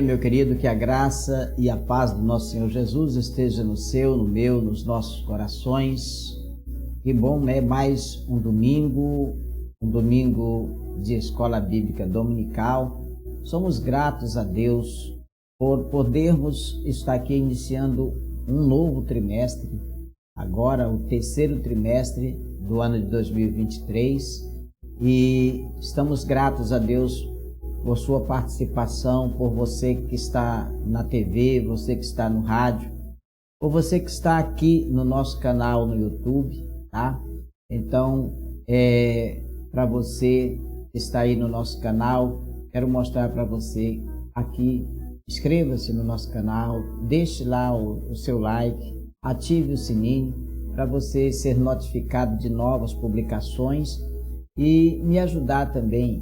Meu querido, que a graça e a paz do nosso Senhor Jesus esteja no seu, no meu, nos nossos corações. Que bom, né? Mais um domingo de Escola Bíblica Dominical. Somos gratos a Deus por podermos estar aqui iniciando um novo trimestre, agora o terceiro trimestre do ano de 2023, e estamos gratos a Deus por sua participação, por você que está na TV, você que está no rádio, por você que está aqui no nosso canal no YouTube, tá? Então, para você que está aí no nosso canal, quero mostrar para você aqui, inscreva-se no nosso canal, deixe lá o seu like, ative o sininho para você ser notificado de novas publicações e me ajudar também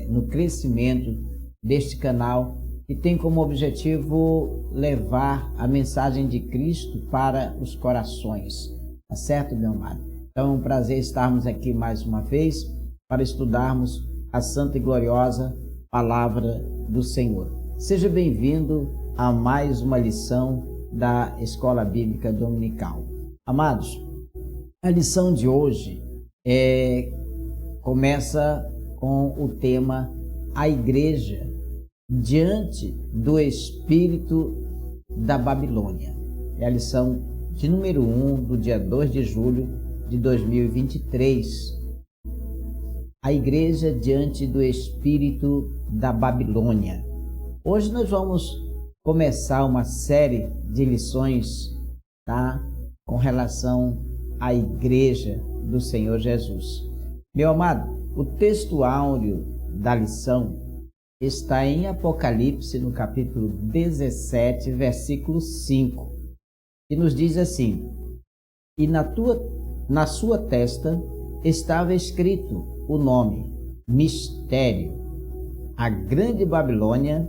no crescimento deste canal, que tem como objetivo levar a mensagem de Cristo para os corações, tá certo, meu amado? Então é um prazer estarmos aqui mais uma vez para estudarmos a santa e gloriosa palavra do Senhor. Seja bem-vindo a mais uma lição da Escola Bíblica Dominical. Amados, a lição de hoje começa com o tema A Igreja diante do Espírito da Babilônia. É a lição de número 1 do dia 2 de julho de 2023. A Igreja diante do Espírito da Babilônia. Hoje nós vamos começar uma série de lições, tá? Com relação à Igreja do Senhor Jesus. Meu amado, o texto áureo da lição está em Apocalipse, no capítulo 17, versículo 5, que nos diz assim: E na sua testa estava escrito o nome, Mistério, a grande Babilônia,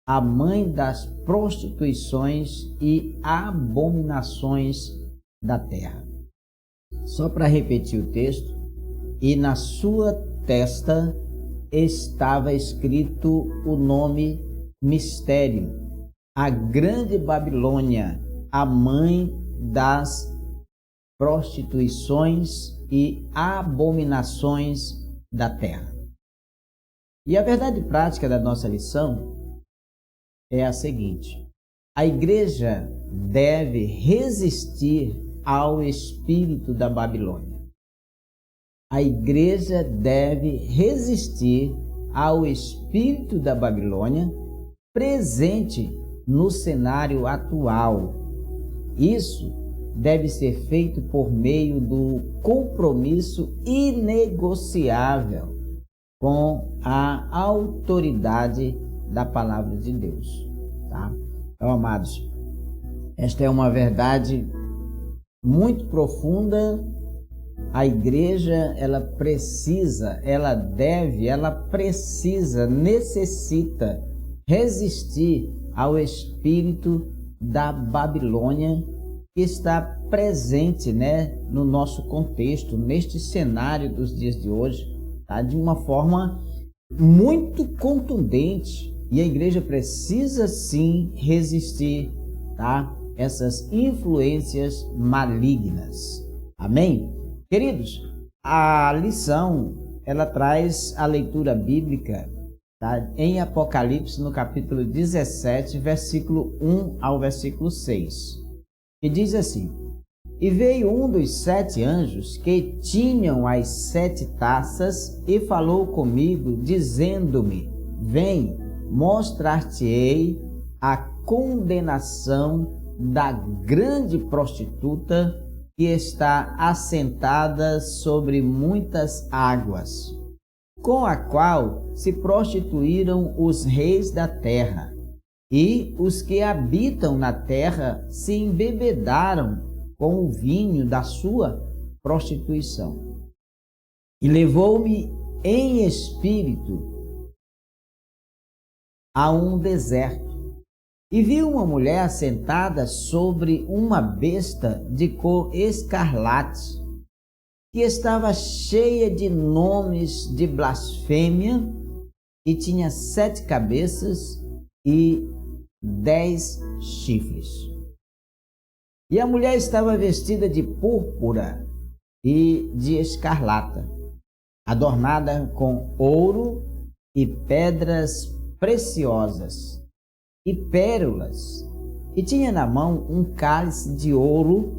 a mãe das prostituições e abominações da terra. Só para repetir o texto: E na sua testa estava escrito o nome Mistério, a grande Babilônia, a mãe das prostituições e abominações da terra. E a verdade prática da nossa lição é a seguinte: a igreja deve resistir ao espírito da Babilônia. A igreja deve resistir ao espírito da Babilônia presente no cenário atual. Isso deve ser feito por meio do compromisso inegociável com a autoridade da palavra de Deus, tá? Então, amados, esta é uma verdade muito profunda. A igreja, necessita resistir ao espírito da Babilônia que está presente, né, no nosso contexto, neste cenário dos dias de hoje, tá? De uma forma muito contundente, e a igreja precisa sim resistir, tá? Essas influências malignas. Amém? Queridos, a lição, ela traz a leitura bíblica, tá? Em Apocalipse, no capítulo 17, versículo 1 ao versículo 6, que diz assim: E veio um dos 7 anjos que tinham as 7 taças e falou comigo, dizendo-me: Vem, mostrar-te-ei a condenação da grande prostituta que está assentada sobre muitas águas, com a qual se prostituíram os reis da terra, e os que habitam na terra se embebedaram com o vinho da sua prostituição. E levou-me em espírito a um deserto, e vi uma mulher sentada sobre uma besta de cor escarlate, que estava cheia de nomes de blasfêmia, e tinha 7 cabeças e 10 chifres. E a mulher estava vestida de púrpura e de escarlata, adornada com ouro e pedras preciosas e pérolas, e tinha na mão um cálice de ouro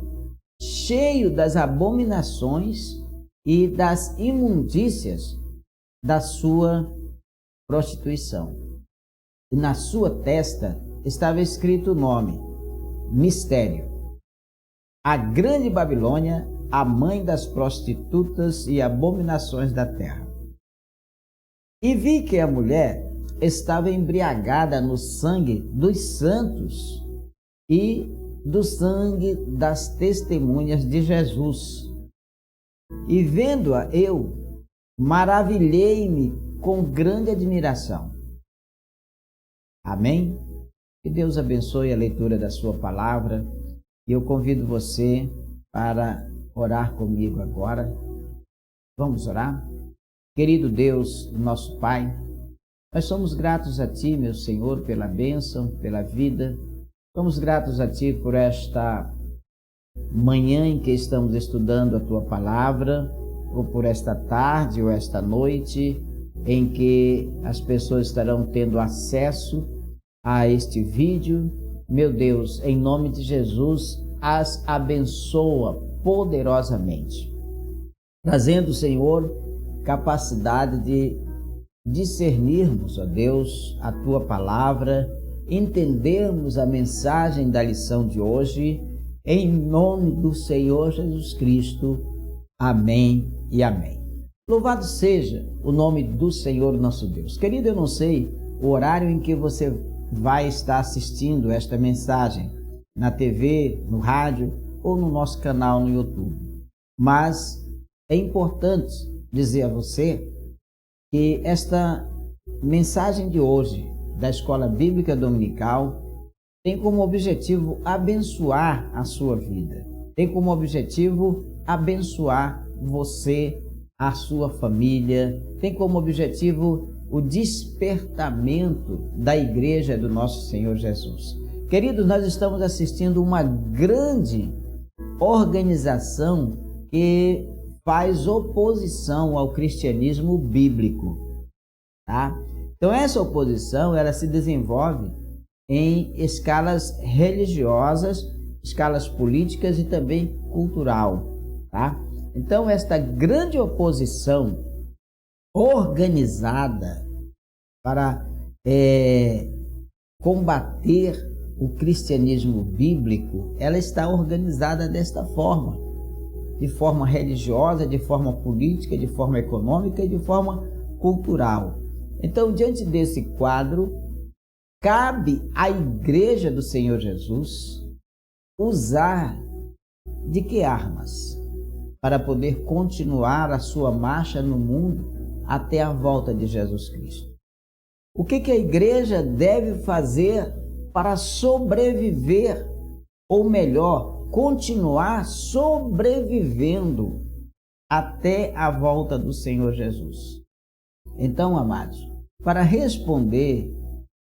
cheio das abominações e das imundícias da sua prostituição. E na sua testa estava escrito o nome: Mistério, a grande Babilônia, a mãe das prostitutas e abominações da terra. E vi que a mulher estava embriagada no sangue dos santos e do sangue das testemunhas de Jesus. E vendo-a eu, maravilhei-me com grande admiração. Amém? Que Deus abençoe a leitura da sua palavra. E eu convido você para orar comigo agora. Vamos orar? Querido Deus, nosso Pai, nós somos gratos a Ti, meu Senhor, pela bênção, pela vida. Somos gratos a Ti por esta manhã em que estamos estudando a Tua palavra, ou por esta tarde ou esta noite em que as pessoas estarão tendo acesso a este vídeo. Meu Deus, em nome de Jesus, as abençoa poderosamente, trazendo, Senhor, capacidade de discernirmos, ó Deus, a Tua palavra, entendermos a mensagem da lição de hoje, em nome do Senhor Jesus Cristo. Amém e amém. Louvado seja o nome do Senhor nosso Deus. Querido, eu não sei o horário em que você vai estar assistindo esta mensagem, na TV, no rádio ou no nosso canal no YouTube. Mas é importante dizer a você que esta mensagem de hoje da Escola Bíblica Dominical tem como objetivo abençoar a sua vida. Tem como objetivo abençoar você, a sua família. Tem como objetivo o despertamento da igreja do nosso Senhor Jesus. Queridos, nós estamos assistindo uma grande organização que faz oposição ao cristianismo bíblico, tá? Então essa oposição, ela se desenvolve em escalas religiosas, escalas políticas e também cultural, tá? Então esta grande oposição organizada para combater o cristianismo bíblico, ela está organizada desta forma, de forma religiosa, de forma política, de forma econômica e de forma cultural. Então, diante desse quadro, cabe à Igreja do Senhor Jesus usar de que armas para poder continuar a sua marcha no mundo até a volta de Jesus Cristo. O que a igreja deve fazer para sobreviver, ou melhor, continuar sobrevivendo até a volta do Senhor Jesus? Então, amados, para responder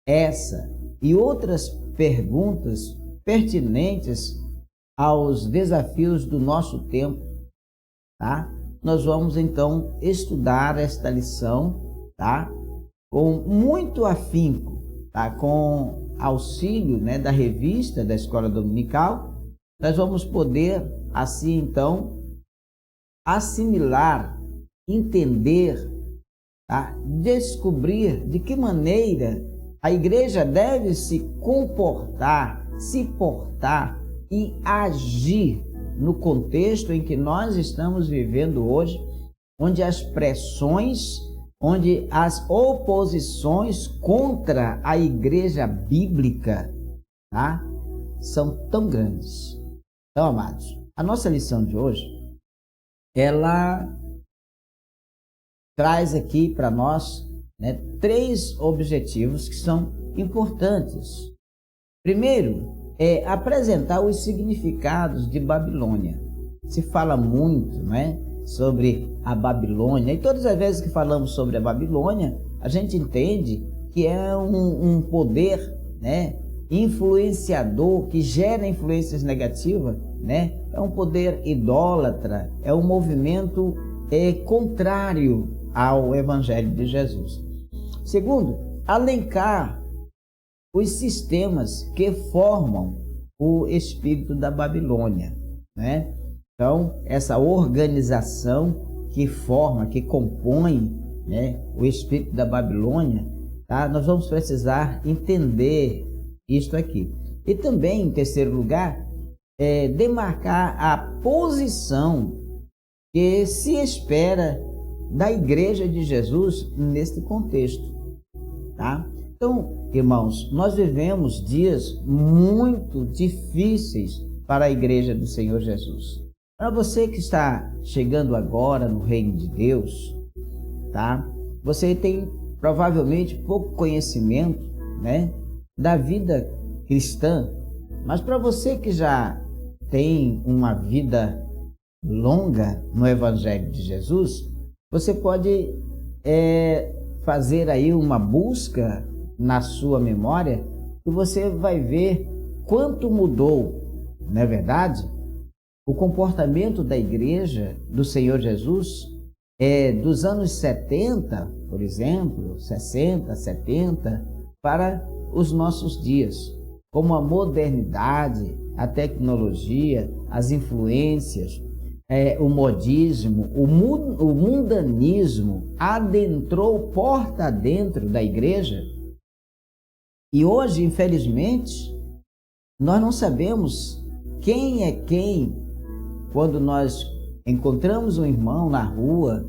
essa e outras perguntas pertinentes aos desafios do nosso tempo, tá? Nós vamos então estudar esta lição, tá? Com muito afinco, tá? Com auxílio, né, da revista da Escola Dominical, nós vamos poder assim então assimilar, entender, tá? Descobrir de que maneira a igreja deve se comportar, se portar e agir no contexto em que nós estamos vivendo hoje, onde as pressões, onde as oposições contra a igreja bíblica, tá, são tão grandes. Então, amados, a nossa lição de hoje, ela traz aqui para nós, né, 3 objetivos que são importantes. Primeiro, é apresentar os significados de Babilônia. Se fala muito, né, sobre a Babilônia, e todas as vezes que falamos sobre a Babilônia, a gente entende que é um poder, né, influenciador, que gera influências negativas, né? É um poder idólatra, é um movimento contrário ao Evangelho de Jesus. Segundo, alencar os sistemas que formam o espírito da Babilônia, né? Então, essa organização que forma, que compõe, né, o espírito da Babilônia, tá? Nós vamos precisar entender isto aqui. E também, em terceiro lugar, demarcar a posição que se espera da Igreja de Jesus neste contexto, tá? Então, irmãos, nós vivemos dias muito difíceis para a Igreja do Senhor Jesus. Para você que está chegando agora no Reino de Deus, tá? Você tem provavelmente pouco conhecimento, né, da vida cristã, mas para você que já tem uma vida longa no Evangelho de Jesus, você pode fazer aí uma busca na sua memória e você vai ver quanto mudou, não é verdade? O comportamento da Igreja do Senhor Jesus dos anos 70, por exemplo, 60, 70, para os nossos dias, como a modernidade, a tecnologia, as influências, o modismo, o mundanismo adentrou porta dentro da igreja. E hoje, infelizmente, nós não sabemos quem é quem quando nós encontramos um irmão na rua,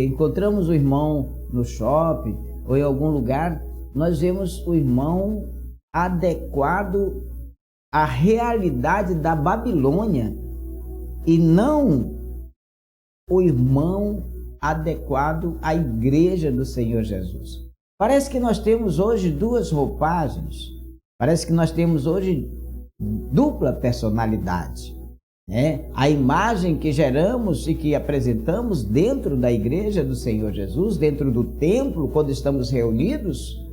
encontramos um irmão no shopping ou em algum lugar, nós vemos o irmão adequado à realidade da Babilônia e não o irmão adequado à Igreja do Senhor Jesus. Parece que nós temos hoje duas roupagens, parece que nós temos hoje dupla personalidade, né? A imagem que geramos e que apresentamos dentro da Igreja do Senhor Jesus, dentro do templo, quando estamos reunidos,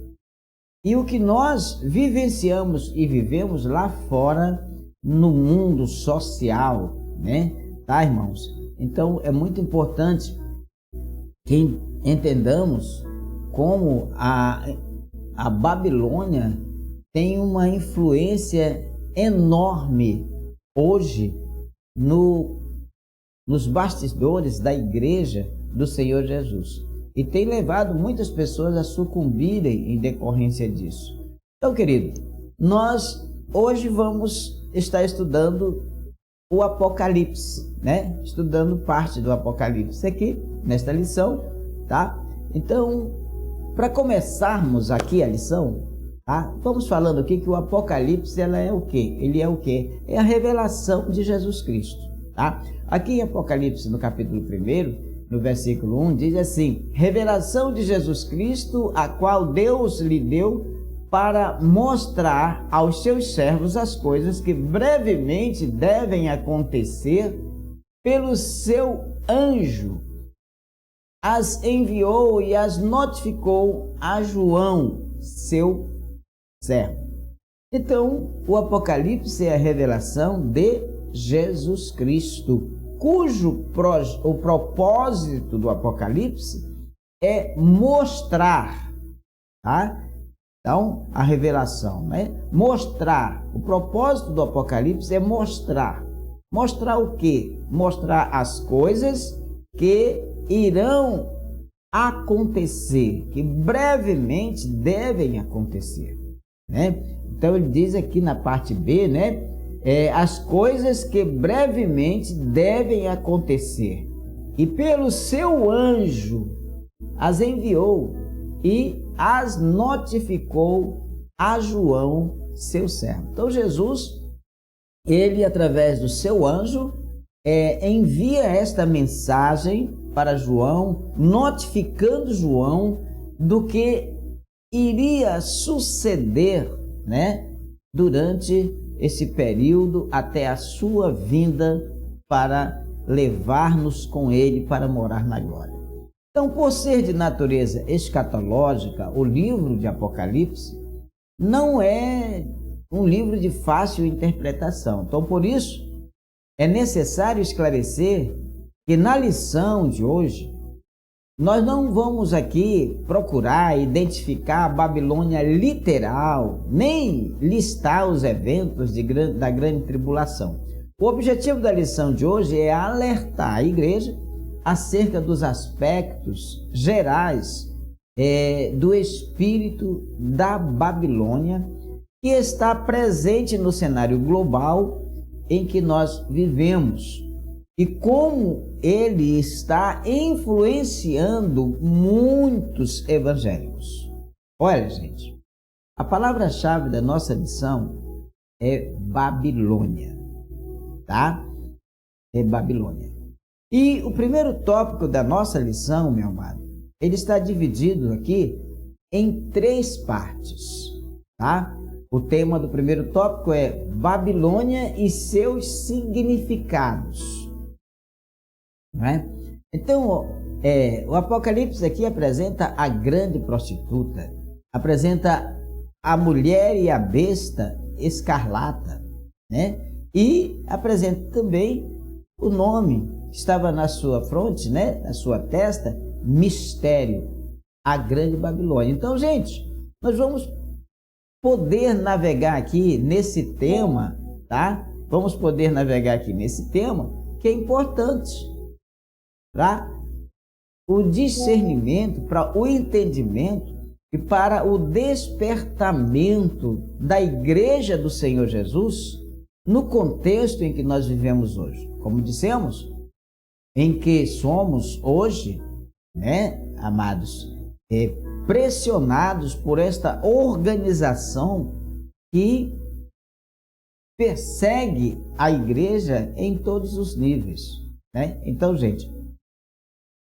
e o que nós vivenciamos e vivemos lá fora no mundo social, né? Tá, irmãos? Então é muito importante que entendamos como a Babilônia tem uma influência enorme hoje nos bastidores da Igreja do Senhor Jesus. E tem levado muitas pessoas a sucumbirem em decorrência disso. Então, querido, nós hoje vamos estar estudando o Apocalipse, né? Estudando parte do Apocalipse aqui, nesta lição, tá? Então, para começarmos aqui a lição, tá? Vamos falando aqui que o Apocalipse, ela é o quê? Ele é o quê? É a revelação de Jesus Cristo, tá? Aqui em Apocalipse, no capítulo 1, no versículo 1, diz assim: revelação de Jesus Cristo, a qual Deus lhe deu para mostrar aos seus servos as coisas que brevemente devem acontecer, pelo seu anjo as enviou e as notificou a João, seu servo. Então, o Apocalipse é a revelação de Jesus Cristo, cujo o propósito do Apocalipse é mostrar, tá? Então, a revelação, né? Mostrar. O propósito do Apocalipse é mostrar. Mostrar o quê? Mostrar as coisas que irão acontecer, que brevemente devem acontecer, né? Então, ele diz aqui na parte B, né? As coisas que brevemente devem acontecer. E pelo seu anjo as enviou e as notificou a João, seu servo. Então, Jesus, ele, através do seu anjo, envia esta mensagem para João, notificando João do que iria suceder, né, durante esse período até a sua vinda para levar-nos com ele para morar na glória. Então, por ser de natureza escatológica, o livro de Apocalipse não é um livro de fácil interpretação. Então, por isso, é necessário esclarecer que na lição de hoje, nós não vamos aqui procurar identificar a Babilônia literal, nem listar os eventos da grande tribulação. O objetivo da lição de hoje é alertar a igreja acerca dos aspectos gerais do espírito da Babilônia, que está presente no cenário global em que nós vivemos e como ele está influenciando muitos evangélicos. Olha, gente, a palavra-chave da nossa lição é Babilônia, tá? É Babilônia. E o primeiro tópico da nossa lição, meu amado, ele está dividido aqui em 3 partes, tá? O tema do primeiro tópico é Babilônia e seus significados. Não é? Então, o Apocalipse aqui apresenta a grande prostituta, apresenta a mulher e a besta escarlata, né? E apresenta também o nome que estava na sua fronte, né? Na sua testa, mistério, a grande Babilônia. Então, gente, nós vamos poder navegar aqui nesse tema, tá? Vamos poder navegar aqui nesse tema que é importante para o discernimento, para o entendimento e para o despertamento da igreja do Senhor Jesus no contexto em que nós vivemos hoje. Como dissemos, em que somos hoje, né, amados, pressionados por esta organização que persegue a igreja em todos os níveis, né? Então, gente,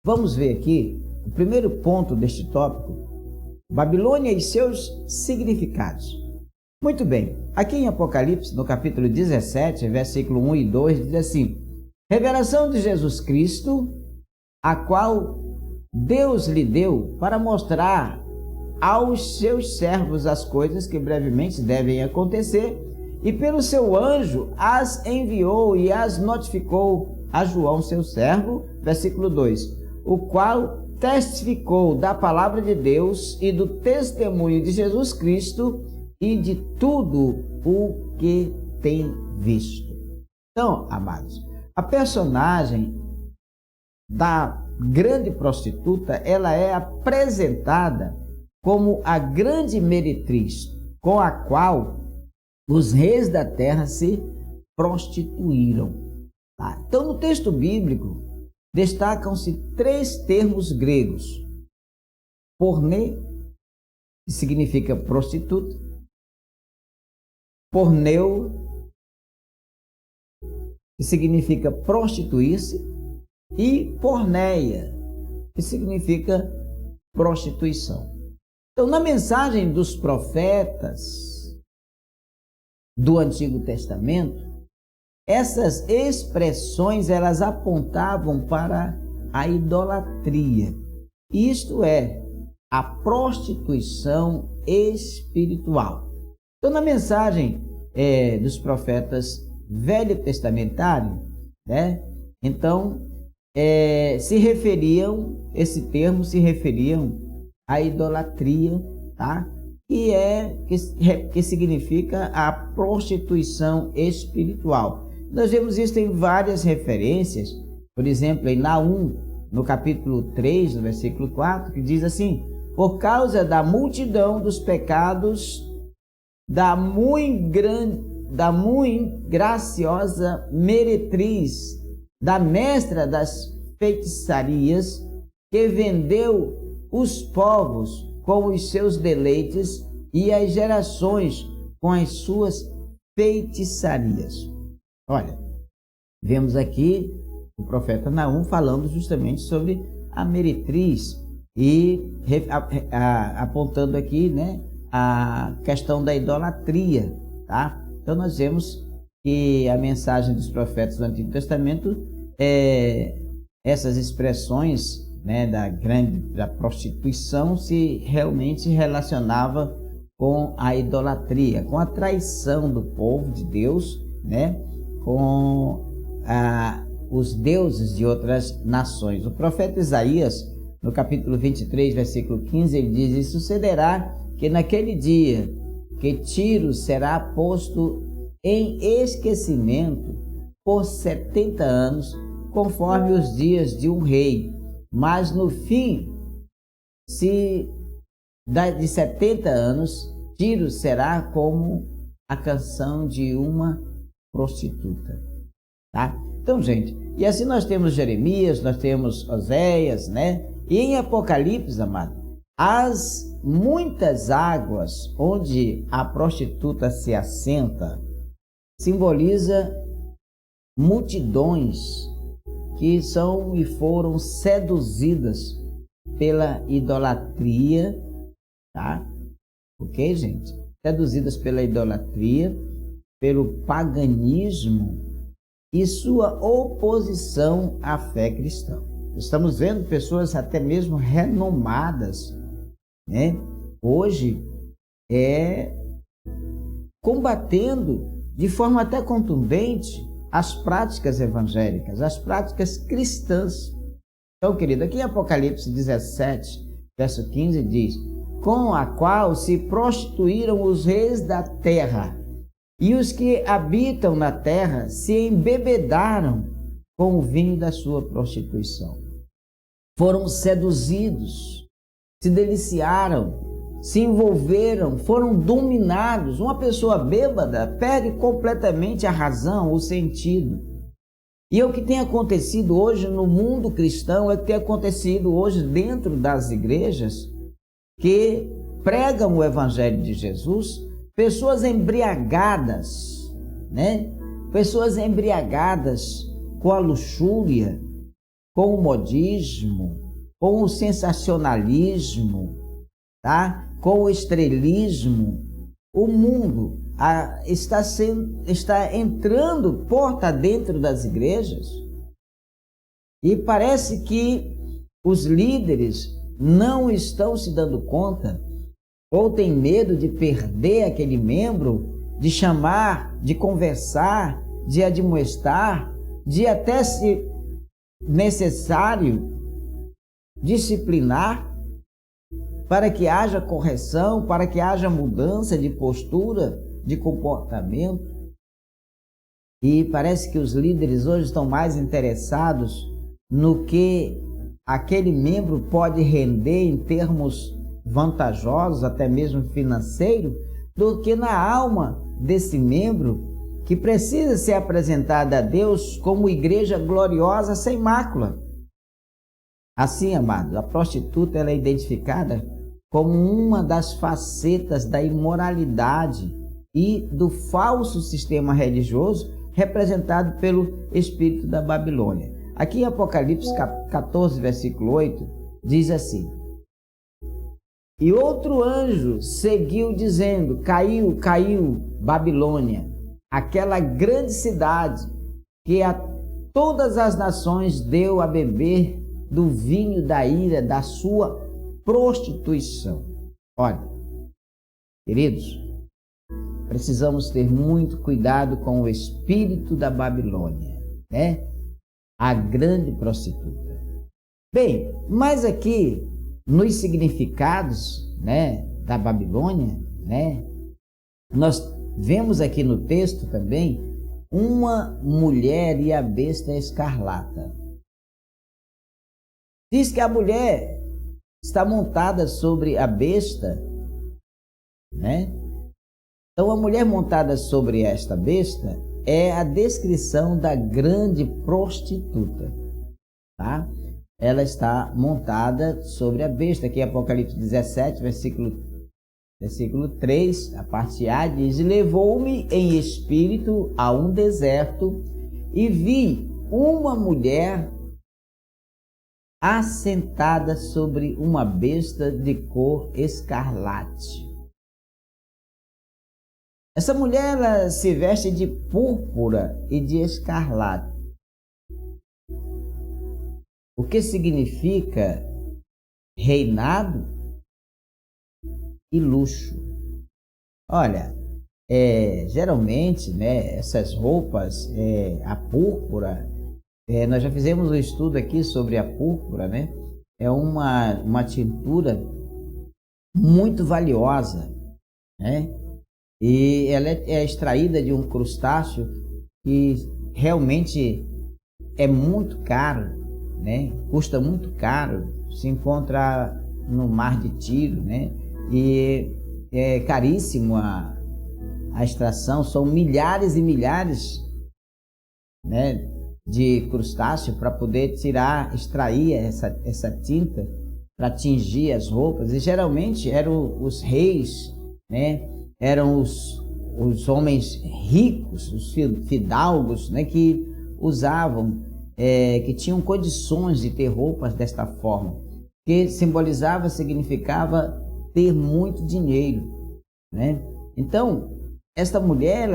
vamos ver aqui o primeiro ponto deste tópico, Babilônia e seus significados. Muito bem, aqui em Apocalipse, no capítulo 17, versículo 1 e 2, diz assim: revelação de Jesus Cristo, a qual Deus lhe deu para mostrar aos seus servos as coisas que brevemente devem acontecer, e pelo seu anjo as enviou e as notificou a João, seu servo, versículo 2, o qual testificou da palavra de Deus e do testemunho de Jesus Cristo e de tudo o que tem visto. Então, amados, a personagem da grande prostituta, ela é apresentada como a grande meretriz, com a qual os reis da terra se prostituíram. Tá? Então, no texto bíblico, destacam-se 3 termos gregos: porne, que significa prostituta; porneu, que significa prostituir-se; e porneia, que significa prostituição. Então, na mensagem dos profetas do Antigo Testamento, essas expressões elas apontavam para a idolatria, isto é, a prostituição espiritual. Então, na mensagem dos profetas velho testamentário, né? Então, esse termo se referiam à idolatria, tá? Que significa a prostituição espiritual. Nós vemos isso em várias referências, por exemplo, em Naum, no capítulo 3, no versículo 4, que diz assim: por causa da multidão dos pecados da muito graciosa meretriz, da mestra das feitiçarias, que vendeu os povos com os seus deleites e as gerações com as suas feitiçarias. Olha, vemos aqui o profeta Naum falando justamente sobre a meretriz e apontando aqui, né, a questão da idolatria, tá? Então nós vemos que a mensagem dos profetas do Antigo Testamento, essas expressões né, da prostituição se realmente relacionava com a idolatria, com a traição do povo de Deus, né, com os deuses de outras nações. O profeta Isaías, no capítulo 23, versículo 15, ele diz: "E sucederá que naquele dia que Tiro será posto em esquecimento por 70 anos, conforme os dias de um rei, mas no fim de 70 anos, Tiro será como a canção de uma prostituta." Tá? Então, gente, e assim nós temos Jeremias, nós temos Oséias, né? E em Apocalipse, amado, as muitas águas onde a prostituta se assenta simboliza multidões que são e foram seduzidas pela idolatria, tá? Ok, gente? Seduzidas pela idolatria, pelo paganismo e sua oposição à fé cristã. Estamos vendo pessoas até mesmo renomadas, né, hoje combatendo de forma até contundente as práticas evangélicas, as práticas cristãs. Então, querido, aqui em Apocalipse 17, verso 15 diz: "Com a qual se prostituíram os reis da terra, e os que habitam na terra se embebedaram com o vinho da sua prostituição." Foram seduzidos, se deliciaram, se envolveram, foram dominados. Uma pessoa bêbada perde completamente a razão, o sentido. E é o que tem acontecido hoje no mundo cristão, é o que tem acontecido hoje dentro das igrejas que pregam o evangelho de Jesus, pessoas embriagadas, né? Pessoas embriagadas com a luxúria, com o modismo, com o sensacionalismo, tá? Com o estrelismo. O mundo está entrando porta dentro das igrejas e parece que os líderes não estão se dando conta ou têm medo de perder aquele membro, de chamar, de conversar, de admoestar, de até, se necessário, disciplinar, para que haja correção, para que haja mudança de postura, de comportamento. E parece que os líderes hoje estão mais interessados no que aquele membro pode render em termos vantajosos, até mesmo financeiro, do que na alma desse membro que precisa ser apresentada a Deus como igreja gloriosa sem mácula. Assim, amados, a prostituta ela é identificada como uma das facetas da imoralidade e do falso sistema religioso representado pelo espírito da Babilônia. Aqui em Apocalipse 14, versículo 8, diz assim: "E outro anjo seguiu dizendo: Caiu, caiu Babilônia, aquela grande cidade que a todas as nações deu a beber do vinho da ira da sua prostituição." Olha, queridos, precisamos ter muito cuidado com o espírito da Babilônia, né? A grande prostituta. Bem, mas aqui nos significados, né, da Babilônia, né, nós vemos aqui no texto também uma mulher e a besta escarlata. Diz que a mulher está montada sobre a besta, né? Então, a mulher montada sobre esta besta é a descrição da grande prostituta, tá? Ela está montada sobre a besta. Aqui em Apocalipse 17, versículo 3, a parte A diz: "E levou-me em espírito a um deserto e vi uma mulher assentada sobre uma besta de cor escarlate." Essa mulher ela se veste de púrpura e de escarlate. o que significa reinado e luxo. Olha, geralmente, né, essas roupas, a púrpura, nós já fizemos um estudo aqui sobre a púrpura, né? É uma tintura muito valiosa, né? E ela é extraída de um crustáceo que realmente é muito caro, né? Custa muito caro, se encontra no Mar de Tiro, né? E é caríssimo a extração, são milhares e milhares, né, de crustáceo para poder extrair essa tinta para tingir as roupas. E geralmente eram os reis, né? Eram os homens ricos, os fidalgos, né? Que usavam, que tinham condições de ter roupas desta forma, que significava ter muito dinheiro, né? Então, esta mulher,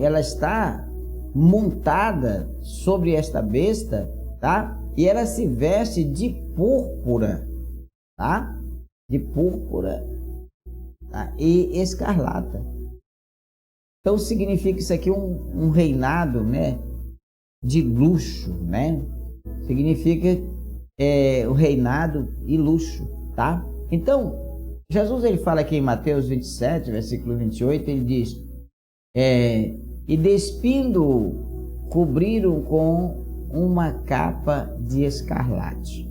ela está montada sobre esta besta, tá? E ela se veste de púrpura, tá? De púrpura, tá? E escarlata. Então significa isso aqui um reinado, né? De luxo, né? Significa o reinado e luxo, tá? Então, Jesus, ele fala aqui em Mateus 27, versículo 28, ele diz, e despindo-o, cobriram com uma capa de escarlate.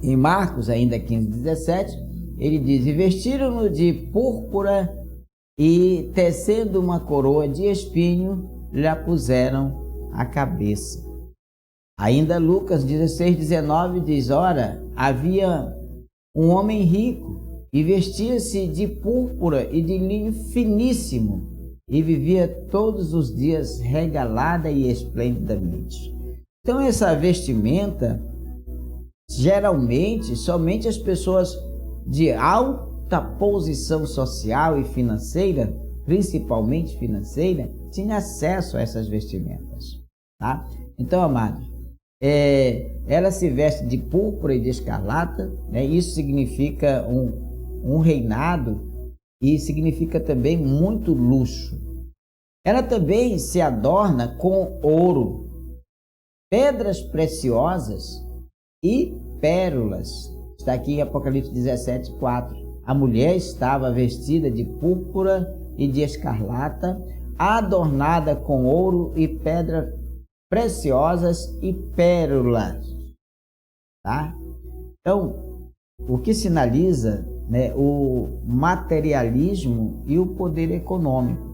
Em Marcos, ainda 15, 17, ele diz, e vestiram-no de púrpura e, tecendo uma coroa de espinho, lhe puseram a cabeça. Ainda Lucas 16, 19 diz, ora, havia um homem rico e vestia-se de púrpura e de linho finíssimo e vivia todos os dias regalada e esplendidamente. Então essa vestimenta, geralmente, somente as pessoas de alta posição social e financeira, principalmente financeira, tinham acesso a essas vestimentas, tá? Então, amados, ela se veste de púrpura e de escarlata, né? Isso significa um reinado e significa também muito luxo. Ela também se adorna com ouro, pedras preciosas e pérolas. Está aqui em Apocalipse 17, 4. A mulher estava vestida de púrpura e de escarlata, adornada com ouro e pedras preciosas e pérolas. Tá? Então, o que sinaliza, né, o materialismo e o poder econômico.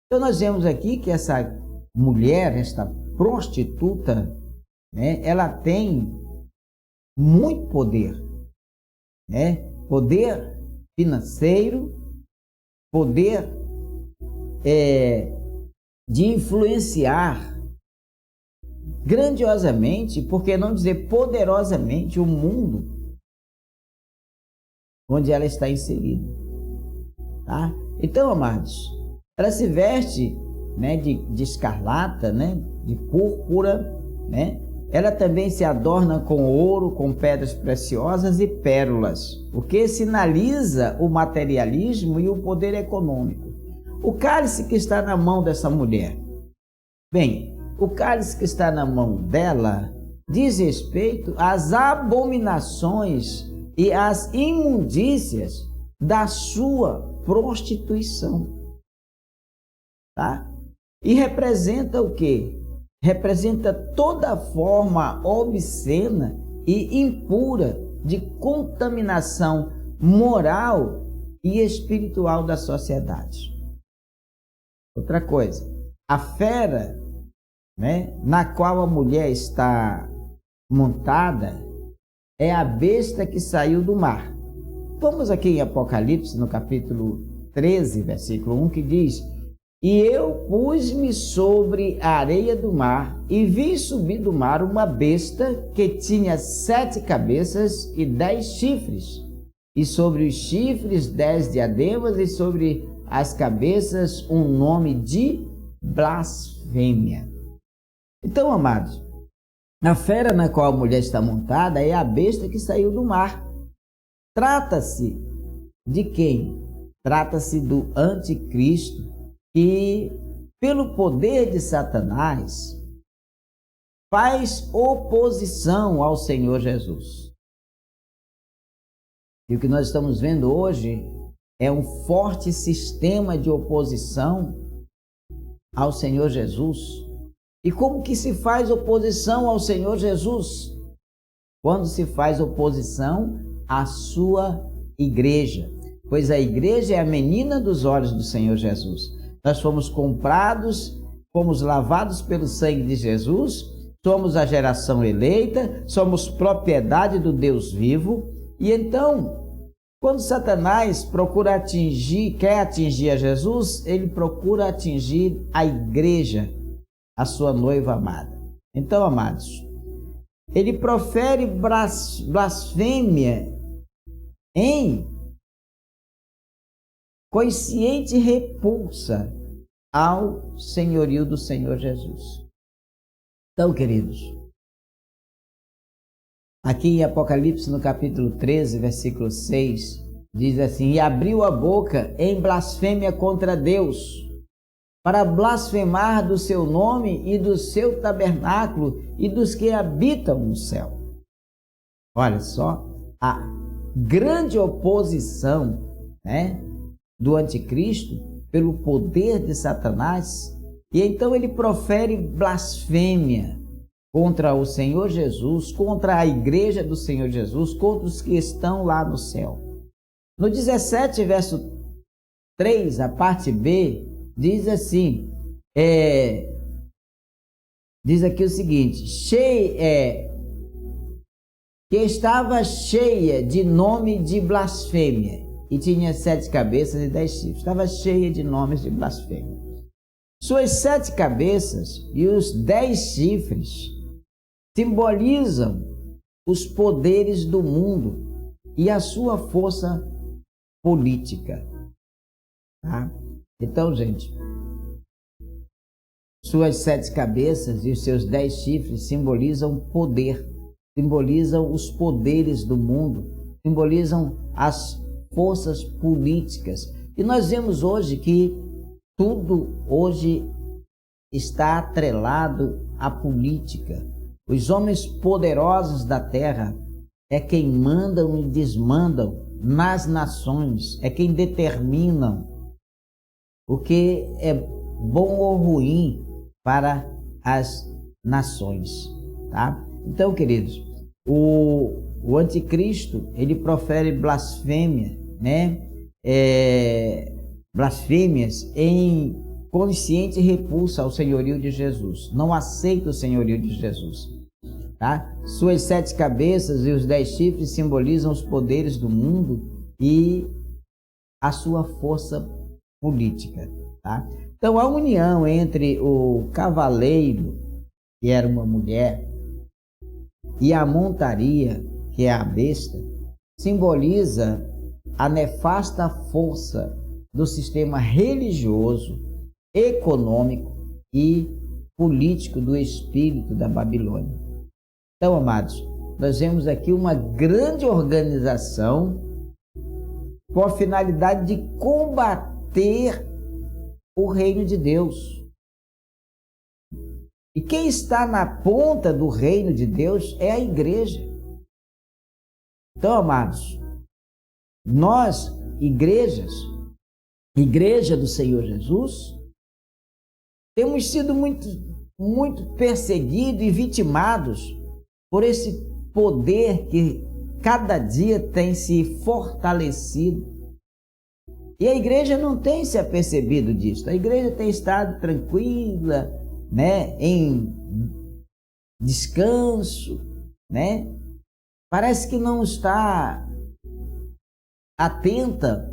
Então, nós vemos aqui que essa mulher, esta prostituta, né, ela tem muito poder, né? Poder financeiro, poder de influenciar grandiosamente, por que não dizer poderosamente, o mundo onde ela está inserida, tá? Então, amados, ela se veste, né, de escarlata, né, de púrpura, né? Ela também se adorna com ouro, com pedras preciosas e pérolas, o que sinaliza o materialismo e o poder econômico. O cálice que está na mão dessa mulher, bem, o cálice que está na mão dela diz respeito às abominações e às imundícias da sua prostituição, tá? E representa o quê? Representa toda forma obscena e impura de contaminação moral e espiritual da sociedade. Outra coisa, a fera, né, na qual a mulher está montada é a besta que saiu do mar. Vamos aqui em Apocalipse, no capítulo 13, versículo 1, que diz: e eu pus-me sobre a areia do mar e vi subir do mar uma besta que tinha 7 cabeças e 10 chifres, e sobre os chifres 10 diademas, e sobre as cabeças um nome de blasfêmia. Então, amados, A fera na qual a mulher está montada é a besta que saiu do mar. Trata-se de quem? Trata-se do anticristo, que, pelo poder de Satanás, faz oposição ao Senhor Jesus. E o que nós estamos vendo hoje é um forte sistema de oposição ao Senhor Jesus. E como que se faz oposição ao Senhor Jesus? Quando se faz oposição à sua igreja. Pois a igreja é a menina dos olhos do Senhor Jesus. Nós fomos comprados, fomos lavados pelo sangue de Jesus, somos a geração eleita, somos propriedade do Deus vivo. E então, quando Satanás quer atingir a Jesus, ele procura atingir a igreja, a sua noiva amada. Então, amados, ele profere blasfêmia em consciente repulsa ao senhorio do Senhor Jesus. Então, queridos, aqui em Apocalipse, no capítulo 13, versículo 6, diz assim: e abriu a boca em blasfêmia contra Deus, para blasfemar do seu nome e do seu tabernáculo e dos que habitam no céu. Olha só a grande oposição, do anticristo pelo poder de Satanás. E então ele profere blasfêmia contra o Senhor Jesus, contra a igreja do Senhor Jesus, contra os que estão lá no céu. No 17, verso 3, a parte B, diz assim, diz aqui o seguinte: que estava cheia de nome de blasfêmia, e tinha 7 cabeças e 10 chifres. Estava cheia de nomes de blasfêmia. Suas 7 cabeças e os 10 chifres simbolizam os poderes do mundo e a sua força política. Tá? Então, gente, suas 7 cabeças e os seus 10 chifres simbolizam poder, simbolizam os poderes do mundo, simbolizam as forças políticas. E nós vemos hoje que tudo hoje está atrelado à política. Os homens poderosos da terra é quem mandam e desmandam nas nações, é quem determinam o que é bom ou ruim para as nações, tá? Então, queridos, o anticristo, ele profere blasfêmia, blasfêmias em consciente repulsa ao senhorio de Jesus. Não aceita o senhorio de Jesus, tá? Suas 7 cabeças e os 10 chifres simbolizam os poderes do mundo e a sua força política, tá? Então, a união entre o cavaleiro, que era uma mulher, e a montaria, que é a besta, simboliza a nefasta força do sistema religioso, econômico e político do espírito da Babilônia. Então, amados, nós vemos aqui uma grande organização com a finalidade de combater o reino de Deus. E quem está na ponta do reino de Deus é a igreja. Então, amados, nós, igreja do Senhor Jesus, temos sido muito perseguidos e vitimados por esse poder que cada dia tem se fortalecido. E a igreja não tem se apercebido disso. A igreja tem estado tranquila, em descanso, Parece que não está atenta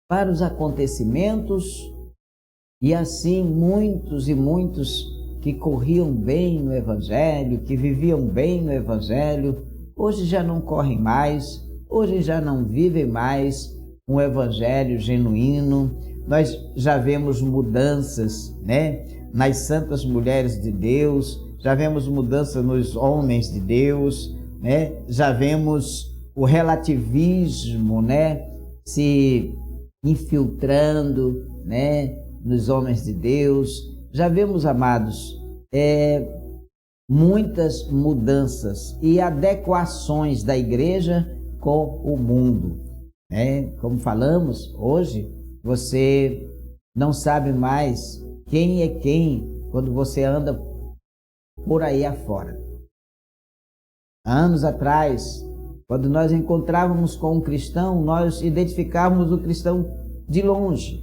para os acontecimentos, e assim muitos e muitos que corriam bem no Evangelho, que viviam bem no Evangelho, hoje já não correm mais, hoje já não vivem mais um Evangelho genuíno. Nós já vemos mudanças, nas santas mulheres de Deus, já vemos mudança nos homens de Deus, né? Já vemos o relativismo, né, se infiltrando, né, nos homens de Deus. Já vemos, amados, muitas mudanças e adequações da igreja com o mundo, né? Como falamos hoje, você não sabe mais quem é quem quando você anda por aí afora. Anos atrás, quando nós encontrávamos com um cristão, nós identificávamos o cristão de longe.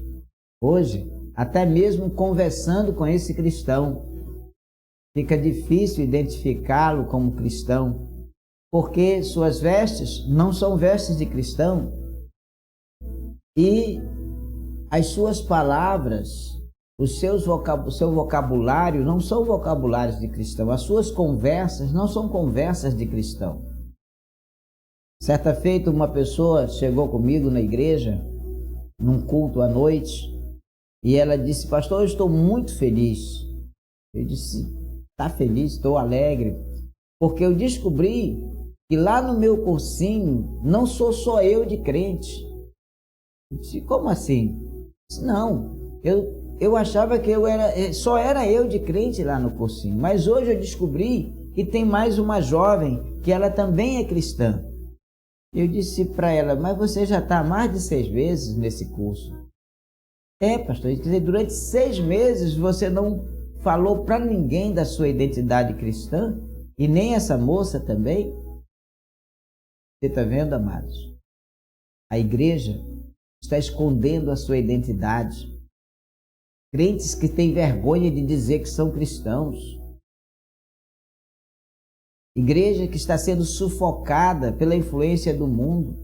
Hoje, até mesmo conversando com esse cristão, fica difícil identificá-lo como cristão, porque suas vestes não são vestes de cristão e as suas palavras, o seu vocabulário não são vocabulários de cristão, as suas conversas não são conversas de cristão. Certa feita, uma pessoa chegou comigo na igreja, num culto à noite, e ela disse: pastor, eu estou muito feliz. Eu disse: está feliz? Estou alegre, porque eu descobri que lá no meu cursinho não sou só eu de crente. Eu disse: como assim? Eu disse: não, eu achava que só era eu de crente lá no cursinho, mas hoje eu descobri que tem mais uma jovem que ela também é cristã. Eu disse para ela: mas você já está há mais de 6 meses nesse curso. Pastor, quer dizer, durante 6 meses você não falou para ninguém da sua identidade cristã? E nem essa moça também? Você está vendo, amados? A igreja está escondendo a sua identidade. Crentes que têm vergonha de dizer que são cristãos. Igreja que está sendo sufocada pela influência do mundo.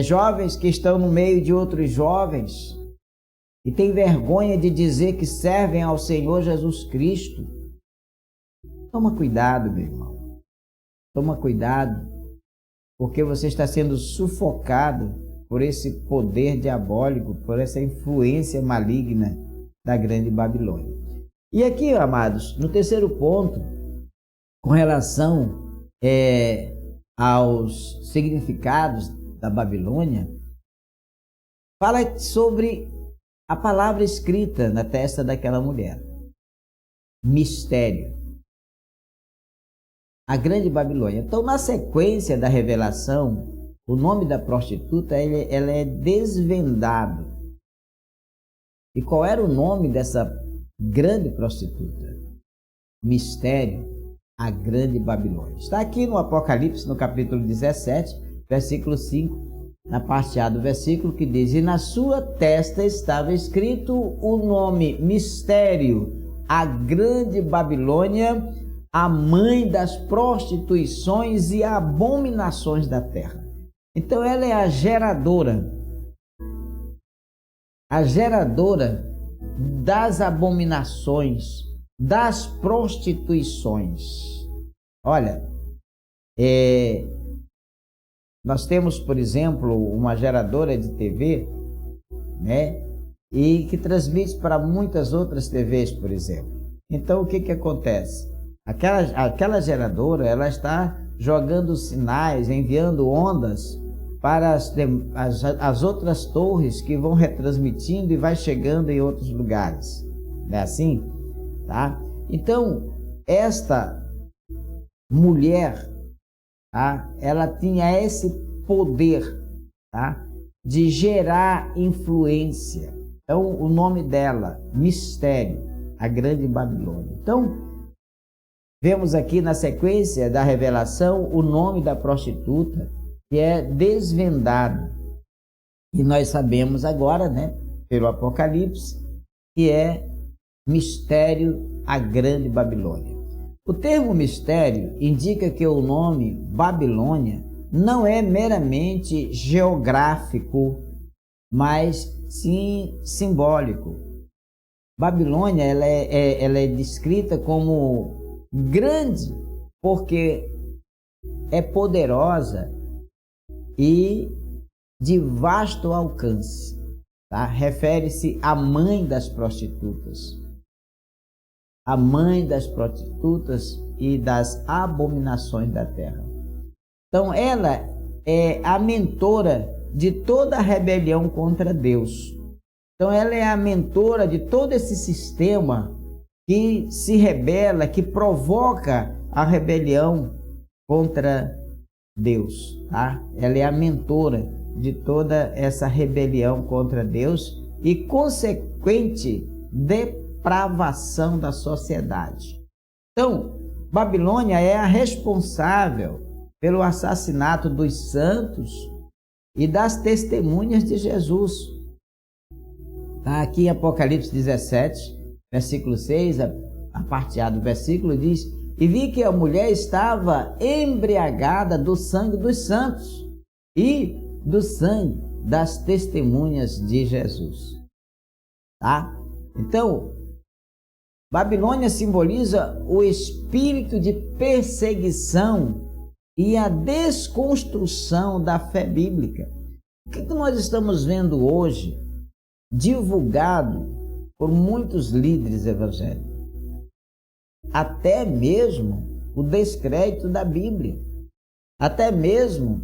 Jovens que estão no meio de outros jovens e têm vergonha de dizer que servem ao Senhor Jesus Cristo. Toma cuidado, meu irmão. Toma cuidado, porque você está sendo sufocado por esse poder diabólico, por essa influência maligna da grande Babilônia. E aqui, amados, no terceiro ponto, com relação aos significados da Babilônia, fala sobre a palavra escrita na testa daquela mulher. Mistério. A grande Babilônia. Então, na sequência da revelação, o nome da prostituta ela é desvendado. E qual era o nome dessa grande prostituta? Mistério, a grande Babilônia. Está aqui no Apocalipse, no capítulo 17, versículo 5, na parte A do versículo, que diz: e na sua testa estava escrito o nome Mistério, a grande Babilônia, a mãe das prostituições e abominações da terra. Então ela é a geradora das abominações, das prostituições. Olha, nós temos, por exemplo, uma geradora de TV, né? E que transmite para muitas outras TVs, por exemplo. Então, o que acontece? Aquela geradora, ela está jogando sinais, enviando ondas para as outras torres que vão retransmitindo e vai chegando em outros lugares. Não é assim? Tá? Então, esta mulher, tá? Ela tinha esse poder, tá? De gerar influência. Então, o nome dela, Mistério, a grande Babilônia. Então, vemos aqui na sequência da revelação o nome da prostituta, que é desvendado. E nós sabemos agora, né, pelo Apocalipse, que é Mistério, a grande Babilônia. O termo mistério indica que o nome Babilônia não é meramente geográfico, mas sim simbólico. Babilônia ela é descrita como grande porque é poderosa e de vasto alcance. Tá? Refere-se à mãe das prostitutas. a mãe das prostitutas e das abominações da terra. Então, ela é a mentora de toda a rebelião contra Deus. Então, ela é a mentora de todo esse sistema que se rebela, que provoca a rebelião contra Deus, tá? Ela é a mentora de toda essa rebelião contra Deus e consequente depravação da sociedade. Então, Babilônia é a responsável pelo assassinato dos santos e das testemunhas de Jesus. Tá? Aqui em Apocalipse 17, versículo 6, a parte A do versículo diz: e vi que a mulher estava embriagada do sangue dos santos e do sangue das testemunhas de Jesus. Tá? Então, Babilônia simboliza o espírito de perseguição e a desconstrução da fé bíblica. O que nós estamos vendo hoje, divulgado por muitos líderes evangélicos? Até mesmo o descrédito da Bíblia, até mesmo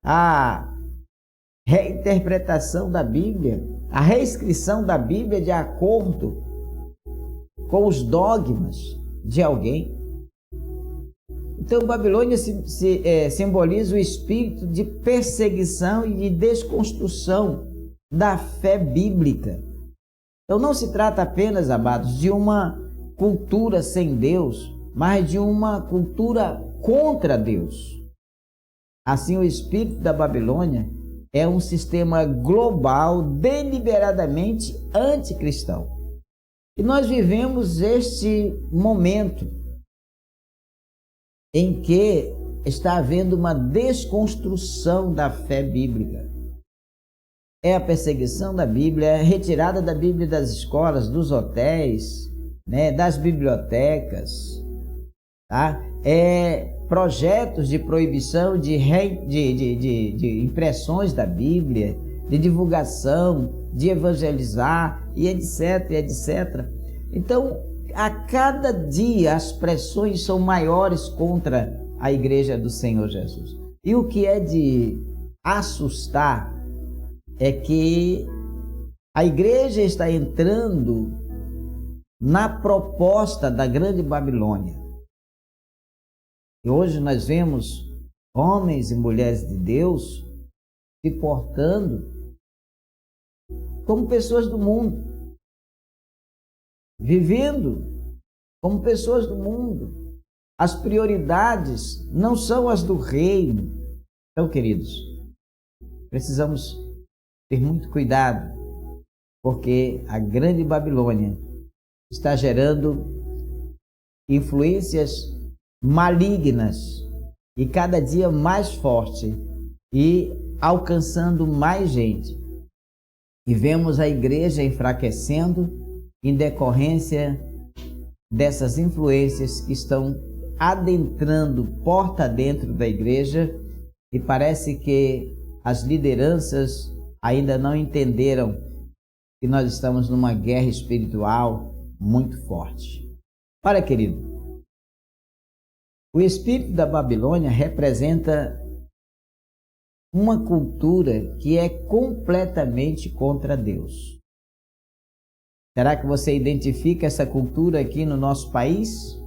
a reinterpretação da Bíblia, a reescrição da Bíblia de acordo com os dogmas de alguém. Então, Babilônia simboliza o espírito de perseguição e de desconstrução da fé bíblica. Então, não se trata apenas, amados, de uma cultura sem Deus, mas de uma cultura contra Deus. Assim, o espírito da Babilônia é um sistema global deliberadamente anticristão. E nós vivemos este momento em que está havendo uma desconstrução da fé bíblica. É a perseguição da Bíblia, é a retirada da Bíblia das escolas, dos hotéis, das bibliotecas, tá? É projetos de proibição de impressões da Bíblia, de divulgação, de evangelizar, e etc, etc. Então, a cada dia as pressões são maiores contra a igreja do Senhor Jesus. E o que é de assustar é que a igreja está entrando na proposta da grande Babilônia. E hoje nós vemos homens e mulheres de Deus se portando como pessoas do mundo, vivendo como pessoas do mundo. As prioridades não são as do reino. Então, queridos, precisamos ter muito cuidado, porque a grande Babilônia está gerando influências malignas e cada dia mais forte e alcançando mais gente. E vemos a igreja enfraquecendo em decorrência dessas influências que estão adentrando porta dentro da igreja, e parece que as lideranças ainda não entenderam que nós estamos numa guerra espiritual muito forte. Olha, querido, o espírito da Babilônia representa uma cultura que é completamente contra Deus. Será que você identifica essa cultura aqui no nosso país?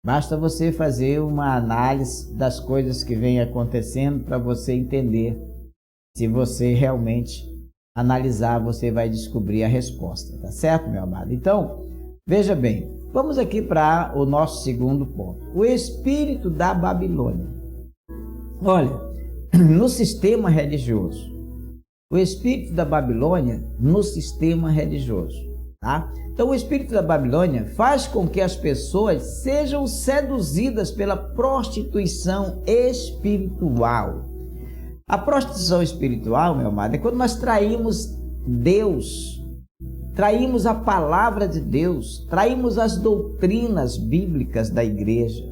Basta você fazer uma análise das coisas que vêm acontecendo para você entender. Se você realmente analisar, você vai descobrir a resposta, tá certo, meu amado? Então, veja bem, vamos aqui para o nosso segundo ponto. O espírito da Babilônia. Olha, no sistema religioso, o espírito da Babilônia no sistema religioso, tá? Então, o espírito da Babilônia faz com que as pessoas sejam seduzidas pela prostituição espiritual. A prostituição espiritual, meu amado, é quando nós traímos Deus, traímos a palavra de Deus, traímos as doutrinas bíblicas da igreja,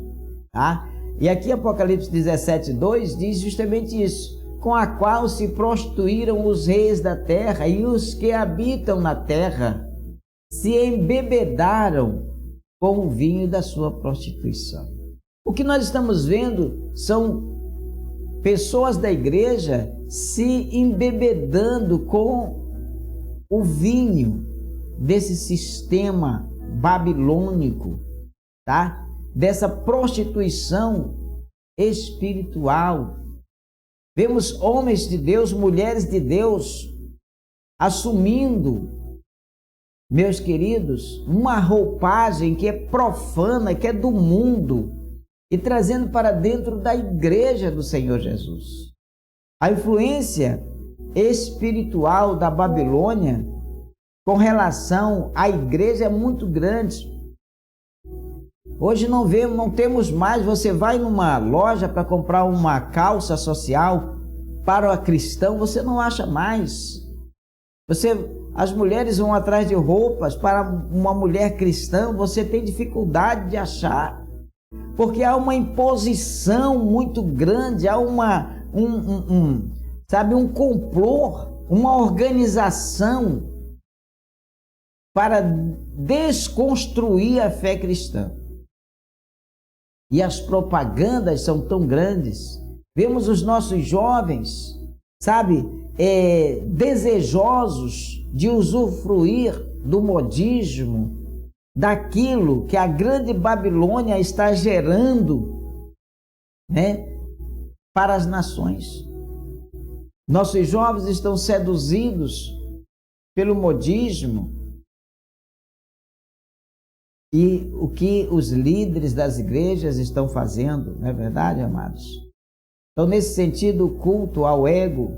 tá? E aqui Apocalipse 17:2 diz justamente isso: com a qual se prostituíram os reis da terra e os que habitam na terra, se embebedaram com o vinho da sua prostituição. O que nós estamos vendo são pessoas da igreja se embebedando com o vinho desse sistema babilônico, tá? Dessa prostituição espiritual. Vemos homens de Deus, mulheres de Deus, assumindo, meus queridos, uma roupagem que é profana, que é do mundo, e trazendo para dentro da igreja do Senhor Jesus. A influência espiritual da Babilônia com relação à igreja é muito grande. Hoje não temos mais, você vai numa loja para comprar uma calça social para o cristão, você não acha mais. As mulheres vão atrás de roupas para uma mulher cristã, você tem dificuldade de achar, porque há uma imposição muito grande, há um complô, uma organização para desconstruir a fé cristã. E as propagandas são tão grandes. Vemos os nossos jovens, desejosos de usufruir do modismo, daquilo que a grande Babilônia está gerando, para as nações. Nossos jovens estão seduzidos pelo modismo. E o que os líderes das igrejas estão fazendo, não é verdade, amados? Então, nesse sentido, o culto ao ego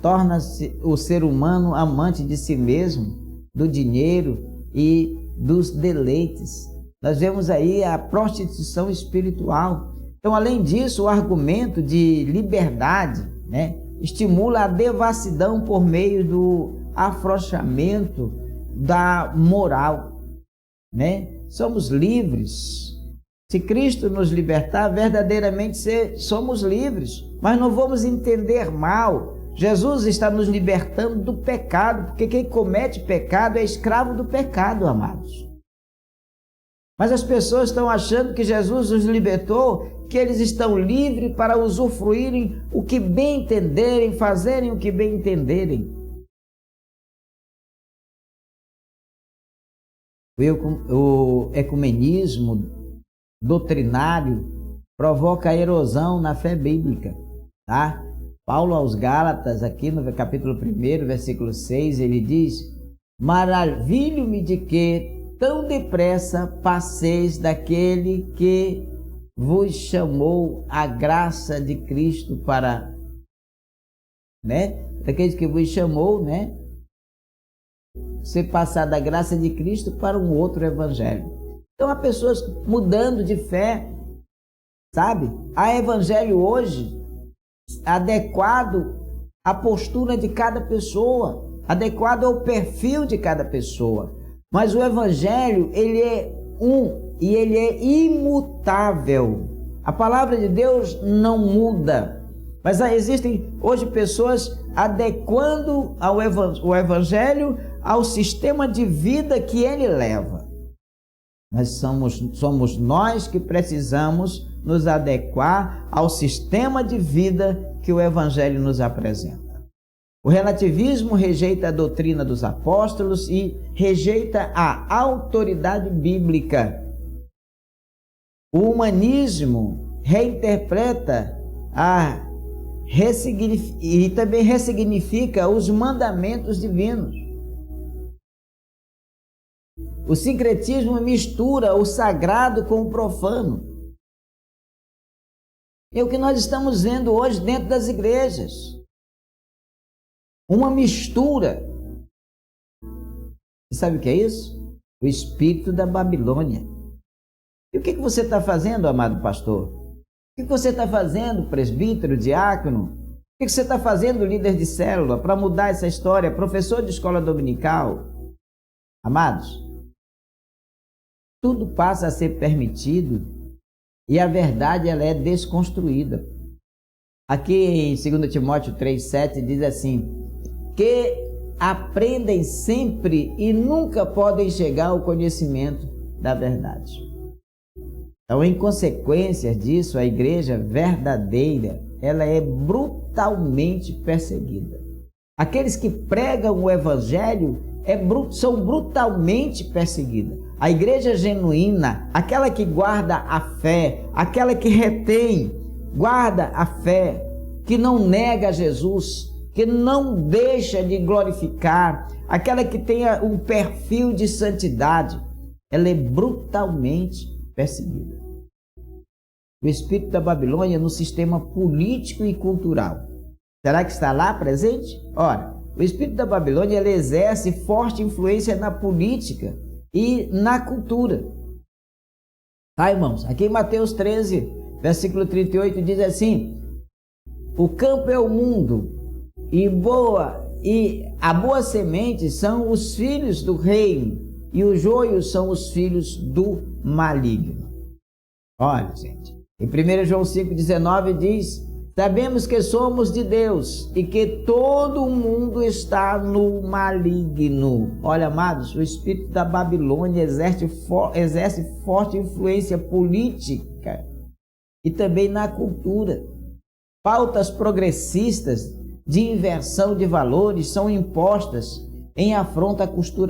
torna-se o ser humano amante de si mesmo, do dinheiro e dos deleites. Nós vemos aí a prostituição espiritual. Então, além disso, o argumento de liberdade, estimula a devassidão por meio do afrouxamento da moral. Somos livres. Se Cristo nos libertar, verdadeiramente somos livres, mas não vamos entender mal. Jesus está nos libertando do pecado, porque quem comete pecado é escravo do pecado, amados. Mas as pessoas estão achando que Jesus os libertou, que eles estão livres para usufruírem o que bem entenderem, fazerem o que bem entenderem. O ecumenismo doutrinário provoca a erosão na fé bíblica, tá? Paulo aos Gálatas, aqui no capítulo 1, versículo 6, ele diz: maravilho-me de que tão depressa passeis daquele que vos chamou a graça de Cristo para, daquele que vos chamou, você passar da graça de Cristo para um outro evangelho. Então há pessoas mudando de fé, Há evangelho hoje adequado à postura de cada pessoa, adequado ao perfil de cada pessoa. Mas o evangelho, ele é e ele é imutável. A palavra de Deus não muda. Mas existem hoje pessoas adequando o evangelho ao sistema de vida que ele leva. Mas somos nós que precisamos nos adequar ao sistema de vida que o evangelho nos apresenta. O relativismo rejeita a doutrina dos apóstolos e rejeita a autoridade bíblica. O humanismo reinterpreta e também ressignifica os mandamentos divinos. O sincretismo mistura o sagrado com o profano. É o que nós estamos vendo hoje dentro das igrejas. Uma mistura. Você sabe o que é isso? O espírito da Babilônia. E o que você está fazendo, amado pastor? O que você está fazendo, presbítero, diácono? O que você está fazendo, líder de célula, para mudar essa história, professor de escola dominical? Amados, tudo passa a ser permitido e a verdade ela é desconstruída. Aqui em 2 Timóteo 3,7 diz assim, que aprendem sempre e nunca podem chegar ao conhecimento da verdade. Então, em consequência disso, a igreja verdadeira, ela é brutalmente perseguida. Aqueles que pregam o evangelho são brutalmente perseguidos. A igreja genuína, aquela que guarda a fé, aquela que retém, guarda a fé, que não nega Jesus, que não deixa de glorificar, aquela que tenha um perfil de santidade, ela é brutalmente perseguida. O espírito da Babilônia no sistema político e cultural, será que está lá presente? Ora, o espírito da Babilônia ele exerce forte influência na política e na cultura. Tá, irmãos? Aqui em Mateus 13, versículo 38 diz assim: o campo é o mundo, e a boa semente são os filhos do reino, e o joio são os filhos do maligno. Olha, gente, em 1 João 5,19 diz: sabemos que somos de Deus e que todo o mundo está no maligno. Olha, amados, o espírito da Babilônia exerce forte influência política e também na cultura. Pautas progressistas de inversão de valores são impostas em afronta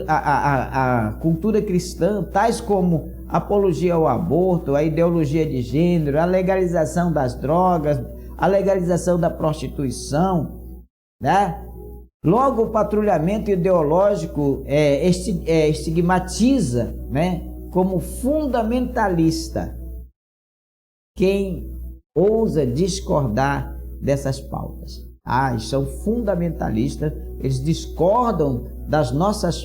à cultura cristã, tais como apologia ao aborto, a ideologia de gênero, a legalização das drogas, a legalização da prostituição, né? Logo, o patrulhamento ideológico estigmatiza, né, como fundamentalista quem ousa discordar dessas pautas. Eles são fundamentalistas, eles discordam das nossas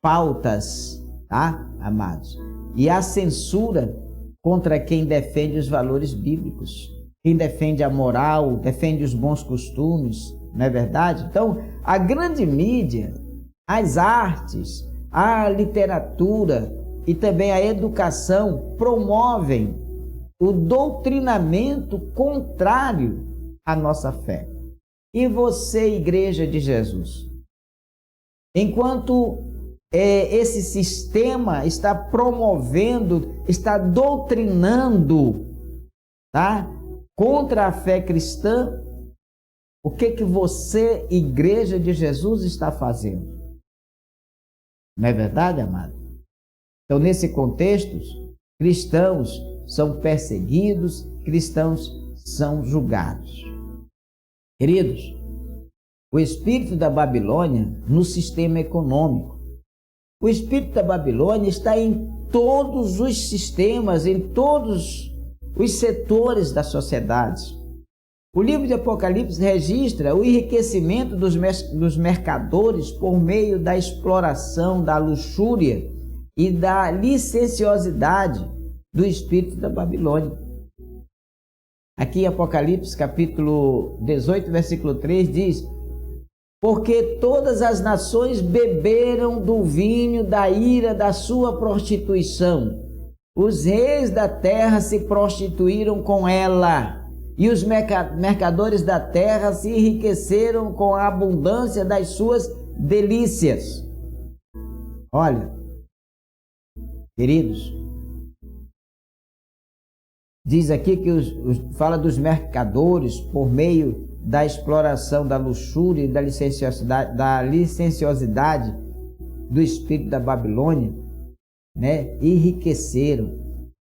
pautas, tá, amados? E há censura contra quem defende os valores bíblicos, quem defende a moral, defende os bons costumes, não é verdade? Então, a grande mídia, as artes, a literatura e também a educação promovem o doutrinamento contrário à nossa fé. E você, Igreja de Jesus, enquanto esse sistema está promovendo, está doutrinando, tá, contra a fé cristã, o que você, Igreja de Jesus, está fazendo? Não é verdade, amado? Então, nesse contexto, cristãos são perseguidos, cristãos são julgados. Queridos, o espírito da Babilônia no sistema econômico. O espírito da Babilônia está em todos os sistemas, em todos os setores da sociedade. O livro de Apocalipse registra o enriquecimento dos mercadores por meio da exploração, da luxúria e da licenciosidade do espírito da Babilônia. Aqui em Apocalipse, capítulo 18, versículo 3, diz: porque todas as nações beberam do vinho da ira da sua prostituição. Os reis da terra se prostituíram com ela, e os mercadores da terra se enriqueceram com a abundância das suas delícias. Olha, queridos, diz aqui que fala dos mercadores por meio da exploração da luxúria e da licenciosidade do espírito da Babilônia, né, enriqueceram.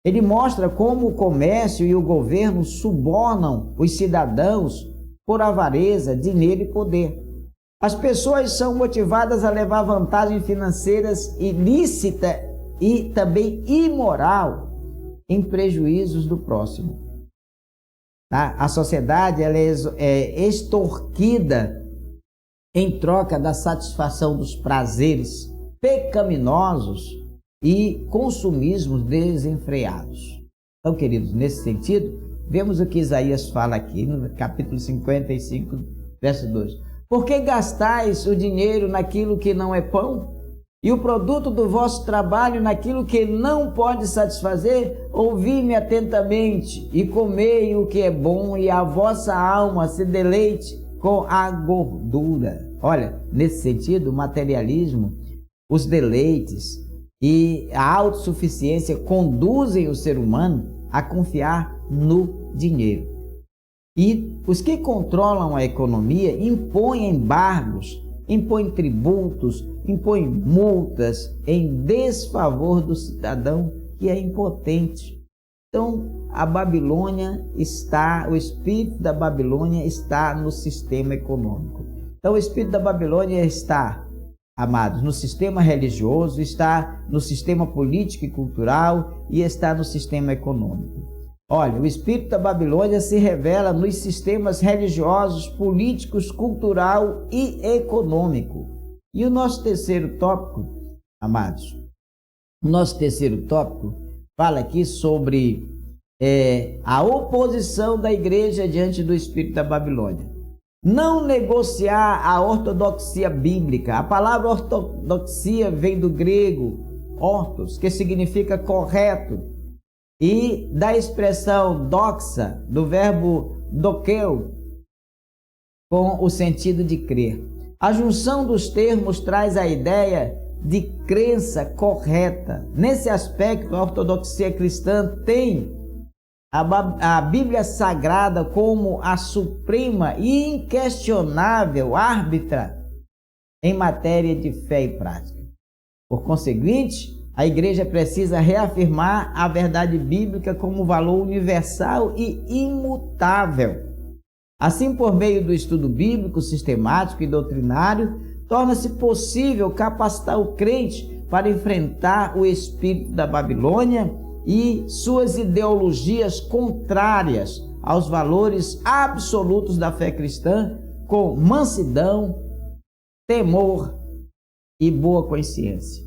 Ele mostra como o comércio e o governo subornam os cidadãos por avareza, dinheiro e poder. As pessoas são motivadas a levar vantagens financeiras ilícita e também imoral em prejuízos do próximo. Tá? A sociedade ela é extorquida em troca da satisfação dos prazeres pecaminosos e consumismos desenfreados. Então, queridos, nesse sentido, vemos o que Isaías fala aqui no capítulo 55, verso 2. Por que gastais o dinheiro naquilo que não é pão? E o produto do vosso trabalho naquilo que não pode satisfazer? Ouvi-me atentamente e comei o que é bom, e a vossa alma se deleite com a gordura. Olha, nesse sentido, o materialismo, os deleites e a autossuficiência conduzem o ser humano a confiar no dinheiro. E os que controlam a economia impõem embargos, impõem tributos, impõem multas em desfavor do cidadão que é impotente. Então, a Babilônia está, o espírito da Babilônia está no sistema econômico. Então, o espírito da Babilônia está, amados, no sistema religioso, está no sistema político e cultural e está no sistema econômico. Olha, o espírito da Babilônia se revela nos sistemas religiosos, políticos, cultural e econômico. E o nosso terceiro tópico, amados, o nosso terceiro tópico fala aqui sobre a oposição da igreja diante do espírito da Babilônia. Não negociar a ortodoxia bíblica. A palavra ortodoxia vem do grego ortos, que significa correto, e da expressão doxa, do verbo dokeu, com o sentido de crer. A junção dos termos traz a ideia de crença correta. Nesse aspecto, a ortodoxia cristã tem a Bíblia Sagrada como a suprema e inquestionável árbitra em matéria de fé e prática. Por conseguinte, a igreja precisa reafirmar a verdade bíblica como valor universal e imutável. Assim, por meio do estudo bíblico, sistemático e doutrinário, torna-se possível capacitar o crente para enfrentar o espírito da Babilônia e suas ideologias contrárias aos valores absolutos da fé cristã, com mansidão, temor e boa consciência.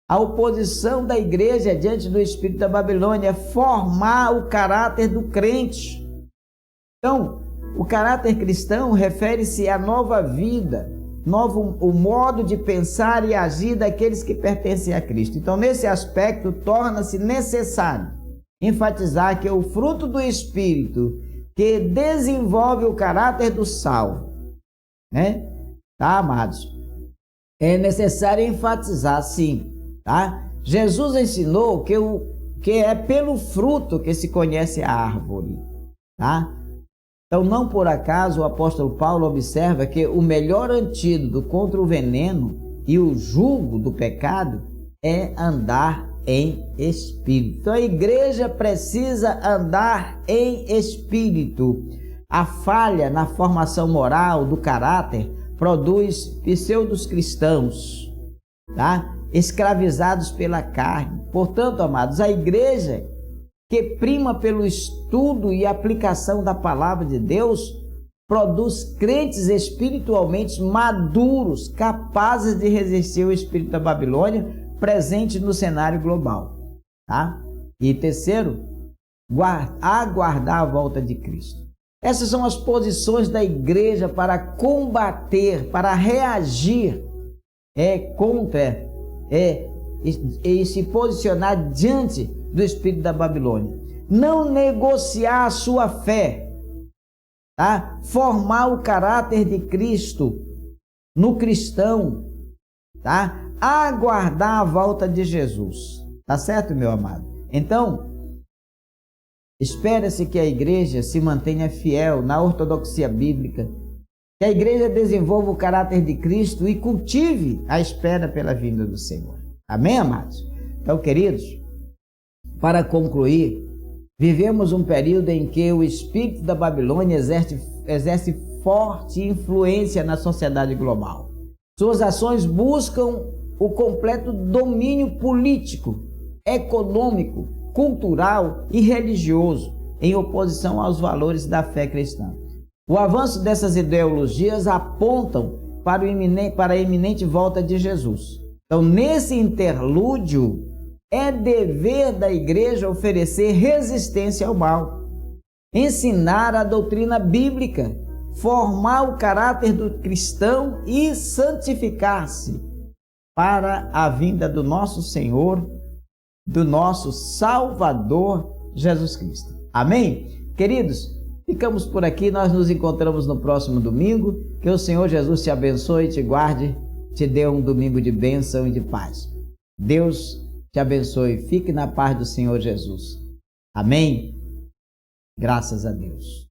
A oposição da igreja diante do espírito da Babilônia é formar o caráter do crente. Então, o caráter cristão refere-se à nova vida, o modo de pensar e agir daqueles que pertencem a Cristo. Então, nesse aspecto, torna-se necessário enfatizar que o fruto do Espírito que desenvolve o caráter do salvo, né? Tá, amados? É necessário enfatizar, sim, tá? Jesus ensinou que é pelo fruto que se conhece a árvore, tá? Então, não por acaso o apóstolo Paulo observa que o melhor antídoto contra o veneno e o jugo do pecado é andar em espírito. Então, a igreja precisa andar em espírito. A falha na formação moral do caráter produz pseudos cristãos, tá? Escravizados pela carne. Portanto, amados, a igreja que prima pelo estudo e aplicação da palavra de Deus, produz crentes espiritualmente maduros, capazes de resistir ao espírito da Babilônia, presente no cenário global. Tá? E terceiro, aguardar a volta de Cristo. Essas são as posições da igreja para combater, para reagir contra e se posicionar diante do espírito da Babilônia. Não negociar a sua fé, tá? Formar o caráter de Cristo no cristão, tá? Aguardar a volta de Jesus, tá certo, meu amado? Então, espera-se que a igreja se mantenha fiel na ortodoxia bíblica, que a igreja desenvolva o caráter de Cristo e cultive a espera pela vinda do Senhor. Amém, amados? Então, queridos, para concluir, vivemos um período em que o espírito da Babilônia exerce forte influência na sociedade global. Suas ações buscam o completo domínio político, econômico, cultural e religioso, em oposição aos valores da fé cristã. O avanço dessas ideologias apontam para a iminente volta de Jesus. Então, nesse interlúdio, é dever da igreja oferecer resistência ao mal, ensinar a doutrina bíblica, formar o caráter do cristão e santificar-se para a vinda do nosso Senhor, do nosso Salvador Jesus Cristo. Amém? Queridos, Ficamos por aqui, nós nos encontramos no próximo domingo. Que o Senhor Jesus te abençoe, te guarde, te dê um domingo de bênção e de paz. Deus te abençoe, fique na paz do Senhor Jesus. Amém? Graças a Deus.